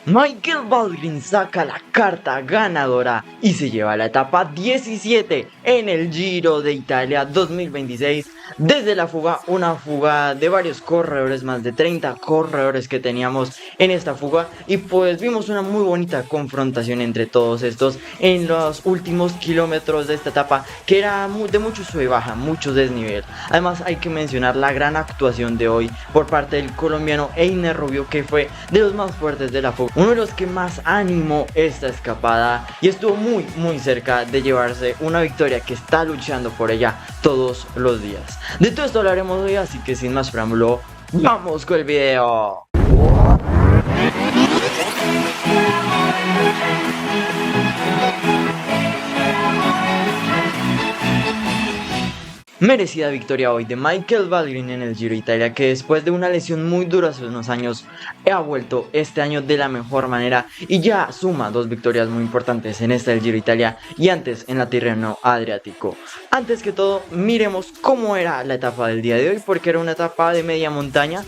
Michael Baldwin saca la carta ganadora y se lleva la etapa 17 en el Giro de Italia 2026. Desde la fuga, una fuga de varios corredores, más de 30 corredores que teníamos en esta fuga, y pues vimos una muy bonita confrontación entre todos estos en los últimos kilómetros de esta etapa, que era de mucho sube y baja, mucho desnivel. Además hay que mencionar la gran actuación de hoy por parte del colombiano Einer Rubio, que fue de los más fuertes de la fuga, uno de los que más animó esta escapada y estuvo muy cerca de llevarse una victoria que está luchando por ella todos los días. De todo esto hablaremos hoy, así que sin más preámbulo, ¡vamos con el video! Merecida victoria hoy de Michael Baldwin en el Giro de Italia, que después de una lesión muy dura hace unos años ha vuelto este año de la mejor manera y ya suma 2 victorias muy importantes en esta del Giro de Italia y antes en la Tirreno Adriático. Antes que todo, miremos cómo era la etapa del día de hoy, porque era una etapa de media montaña,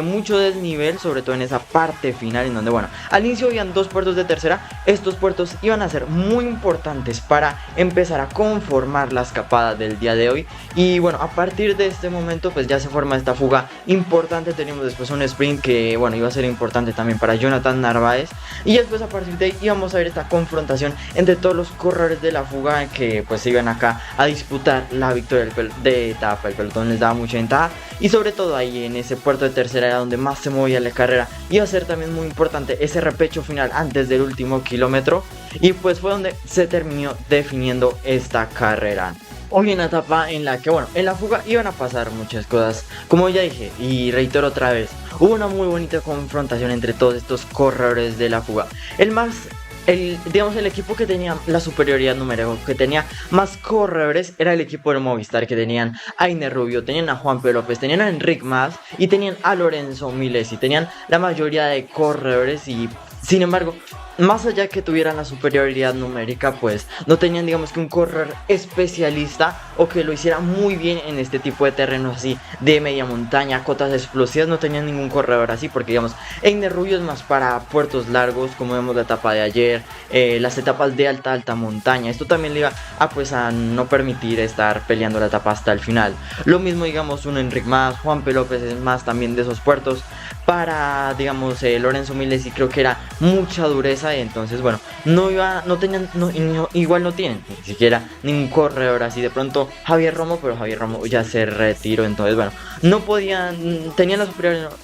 mucho desnivel, sobre todo en esa parte final, en donde, bueno, al inicio habían 2 puertos de tercera. Estos puertos iban a ser muy importantes para empezar a conformar la escapada del día de hoy. Y bueno, a partir de este momento pues ya se forma esta fuga importante. Tenemos después un sprint que, bueno, iba a ser importante también para Jonathan Narváez. Y después a partir de ahí íbamos a ver esta confrontación entre todos los corredores de la fuga que pues se iban acá a disputar la victoria de etapa. El pelotón les daba mucha ventaja y sobre todo ahí en ese puerto de tercera era donde más se movía la carrera. Iba a ser también muy importante ese repecho final antes del último kilómetro y pues fue donde se terminó definiendo esta carrera. Hoy en una etapa en la que, bueno, en la fuga iban a pasar muchas cosas, como ya dije y reitero otra vez, hubo una muy bonita confrontación entre todos estos corredores de la fuga. Digamos, el equipo que tenía la superioridad numérica, que tenía más corredores, era el equipo de Movistar, que tenían a Einer Rubio, tenían a Juan P. López, tenían a Enric Mas y tenían a Lorenzo Milesi, tenían la mayoría de corredores y, sin embargo, más allá que tuvieran la superioridad numérica, pues no tenían, digamos, que un corredor especialista o que lo hiciera muy bien en este tipo de terrenos así de media montaña, cotas explosivas. No tenían ningún corredor así porque, digamos, Einer Rubio es más para puertos largos, como vemos la etapa de ayer, las etapas de alta montaña. Esto también le iba a no permitir estar peleando la etapa hasta el final. Lo mismo, digamos, un Enric Mas, Juan P. López es más también de esos puertos. Para, digamos, Lorenzo Milesi creo que era mucha dureza y entonces, bueno, igual no tienen ni siquiera ningún corredor así. De pronto Javier Romo, pero Javier Romo ya se retiró, entonces, bueno, no podían, tenían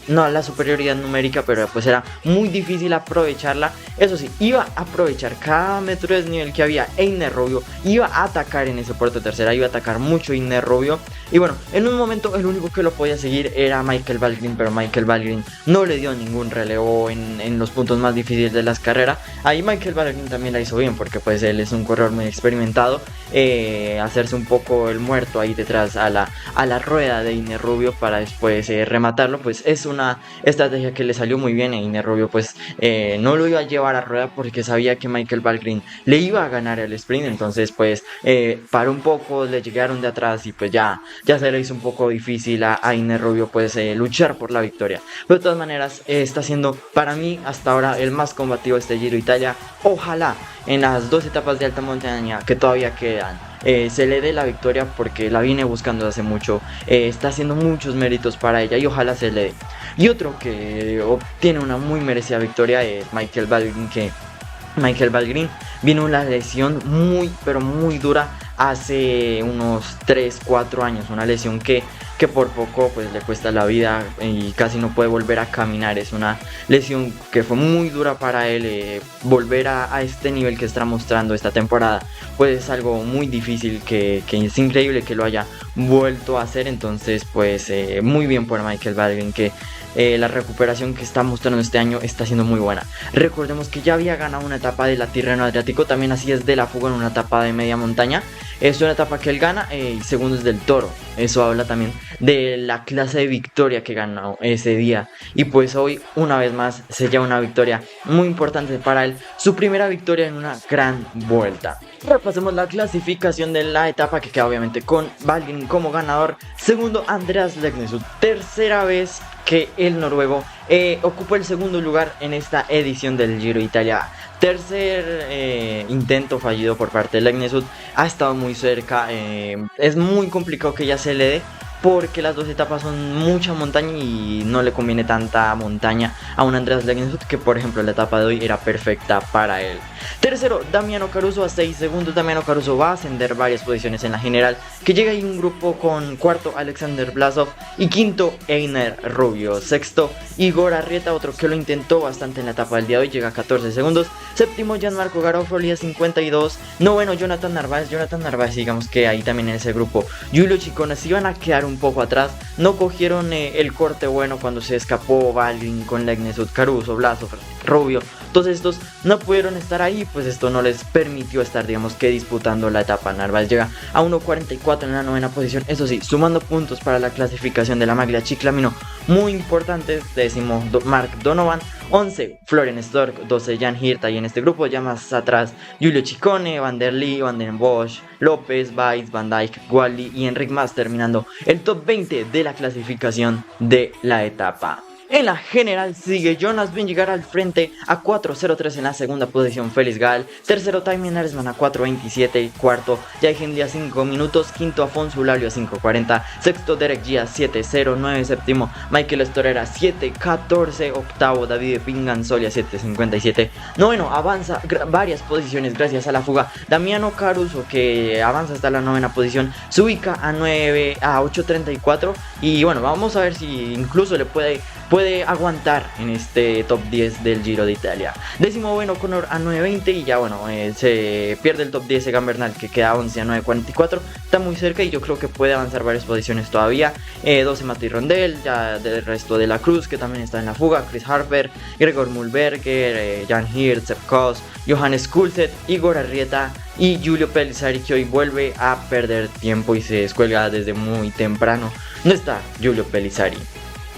la superioridad numérica, pero pues era muy difícil aprovecharla. Eso sí, iba a aprovechar cada metro de desnivel que había Einer Rubio, iba a atacar en ese puerto de tercera, iba a atacar mucho Einer Rubio. Y bueno, en un momento el único que lo podía seguir era Michael Baldwin, pero Michael Baldwin no le dio ningún relevo en los puntos más difíciles de las carreras. Ahí Michael Baldwin también la hizo bien, porque pues él es un corredor muy experimentado. Hacerse un poco el muerto ahí detrás a la rueda de Einer Rubio para después rematarlo, pues es una estrategia que le salió muy bien. Einer Rubio pues no lo iba a llevar a rueda porque sabía que Michael Baldwin le iba a ganar el sprint, entonces pues paró un poco, le llegaron de atrás y pues ya se le hizo un poco difícil a Einer Rubio pues luchar por la victoria. Pero de todas maneras está siendo para mí hasta ahora el más combativo este Giro de Italia. Ojalá en las 2 etapas de alta montaña que todavía quedan se le dé la victoria, porque la viene buscando hace mucho, está haciendo muchos méritos para ella y ojalá se le dé. Y otro que obtiene una muy merecida victoria es Michael Baldwin, que Michael Baldwin vino una lesión muy pero muy dura hace unos 3-4 años, una lesión que por poco pues le cuesta la vida y casi no puede volver a caminar. Es una lesión que fue muy dura para él. Volver a este nivel que está mostrando esta temporada pues es algo muy difícil, que es increíble que lo haya vuelto a hacer. Entonces pues muy bien por Michael Baldwin, que la recuperación que está mostrando este año está siendo muy buena. Recordemos que ya había ganado una etapa de la Tirreno Adriático, también así es de la fuga en una etapa de media montaña. Es una etapa que él gana y segundo es del Toro. Eso habla también de la clase de victoria que ganó ese día. Y pues hoy una vez más se lleva una victoria muy importante para él, su primera victoria en una gran vuelta. Repasemos la clasificación de la etapa, que queda obviamente con Baldwin como ganador. Segundo, Andreas Legnes, su tercera vez que el noruego ocupó el segundo lugar en esta edición del Giro de Italia. Tercer intento fallido por parte de Legnesud, ha estado muy cerca, es muy complicado que ya se le dé, porque las dos etapas son mucha montaña y no le conviene tanta montaña a un Andreas Legnesud, que por ejemplo la etapa de hoy era perfecta para él. Tercero, Damiano Caruso a 6 segundos. Damiano Caruso va a ascender varias posiciones en la general, que llega ahí un grupo con cuarto Alexander Blasov y quinto Einer Rubio. Sexto, Igor Arrieta, otro que lo intentó bastante en la etapa del día de hoy, llega a 14 segundos. Séptimo, Gianmarco Garofoli a 52. Noveno, Jonathan Narváez, digamos que ahí también en ese grupo Giulio Ciccone se iban a quedar un poco atrás, no cogieron el corte bueno cuando se escapó Baldwin con Legnesud, Caruso, Blasov, Rubio. Todos estos no pudieron estar ahí, pues esto no les permitió estar, digamos que disputando la etapa. Narváez llega a 1.44 en la novena posición, eso sí, sumando puntos para la clasificación de la Maglia Ciclamino muy importantes. Décimo, Mark Donovan. 11, Florian Stork. 12, Jan Hirt ahí en este grupo. Ya más atrás, Giulio Ciccone, Van der Lee, Van den Bosch, López, Weiss, Van Dijk, Guali y Enric Mas, terminando el top 20 de la clasificación de la etapa. En la general sigue Jonas Vingegaard al frente a 4.03 en la segunda posición, Félix Gall. Tercero, Thymen Arensman a 4.27. Cuarto, Jai Hindley a 5 minutos. Quinto, Afonso Eulalio a 5.40. Sexto, Derek Gia a 7.09. Séptimo, Michael Storer a 7.14. Octavo, David Pinganzoli a 7.57. Noveno, avanza varias posiciones gracias a la fuga Damiano Caruso, que avanza hasta la novena posición. Se ubica a 8.34. Y bueno, vamos a ver si incluso le puede aguantar en este top 10 del Giro de Italia. Décimo, bueno, Conor a 9.20 y ya bueno, se pierde el top 10 Egan Bernal, que queda 11 a 9.44, está muy cerca y yo creo que puede avanzar varias posiciones todavía. 12, Mati Rondel, ya del resto de la Cruz, que también está en la fuga, Chris Harper, Gregor Mulberger, Jan Hirt, Sepp Kuss, Johannes Kulset, Igor Arrieta y Giulio Pellizzari, que hoy vuelve a perder tiempo y se descuelga desde muy temprano. No está Giulio Pellizzari.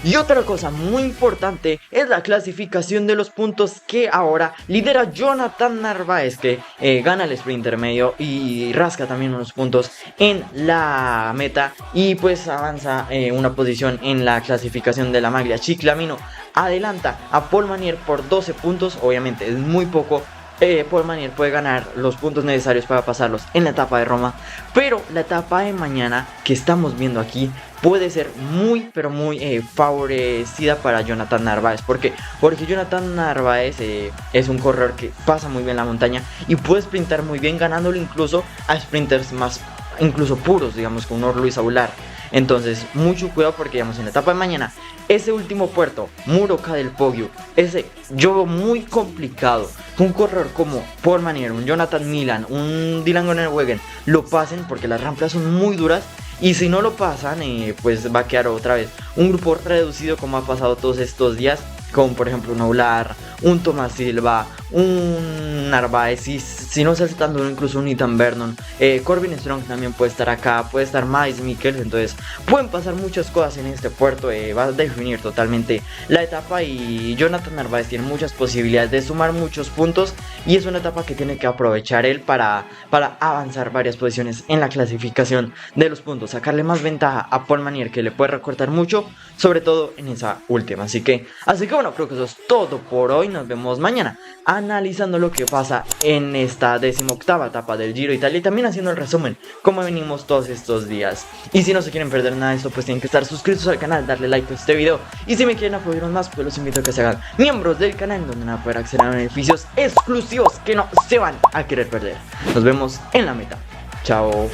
Y otra cosa muy importante es la clasificación de los puntos, que ahora lidera Jonathan Narváez, que gana el sprint intermedio y rasca también unos puntos en la meta y pues avanza una posición en la clasificación de la Maglia Ciclamino. Adelanta a Paul Manier por 12 puntos, obviamente es muy poco. Paul Manier puede ganar los puntos necesarios para pasarlos en la etapa de Roma, pero la etapa de mañana que estamos viendo aquí puede ser muy pero muy favorecida para Jonathan Narváez. Porque Jonathan Narváez es un corredor que pasa muy bien la montaña y puede sprintar muy bien, ganándolo incluso a sprinters más incluso puros, digamos, como Luis Aular. Entonces mucho cuidado, porque digamos en la etapa de mañana ese último puerto, Muroca del Poggio, ese yo muy complicado que un corredor como Paul Manier, un Jonathan Milan, un Dylan Groenewegen lo pasen, porque las rampas son muy duras. Y si no lo pasan, pues va a quedar otra vez un grupo reducido, como ha pasado todos estos días, como por ejemplo un Aular, un Tomás Silva, un Narváez, y si no se está dando incluso un Ethan Vernon. Corbin Strong también puede estar acá, puede estar Mads Mikkels. Entonces pueden pasar muchas cosas en este puerto, va a definir totalmente la etapa, y Jonathan Narváez tiene muchas posibilidades de sumar muchos puntos, y es una etapa que tiene que aprovechar él para avanzar varias posiciones en la clasificación de los puntos, sacarle más ventaja a Paul Manier, que le puede recortar mucho, sobre todo en esa última. Así que bueno, creo que eso es todo por hoy. Nos vemos mañana analizando lo que pasa en esta 18ª etapa del Giro de Italia, y también haciendo el resumen como venimos todos estos días. Y si no se quieren perder nada de esto, pues tienen que estar suscritos al canal, darle like a este video, y si me quieren apoyar más, pues los invito a que se hagan miembros del canal, donde van a poder acceder a beneficios exclusivos que no se van a querer perder. Nos vemos en la meta. Chao.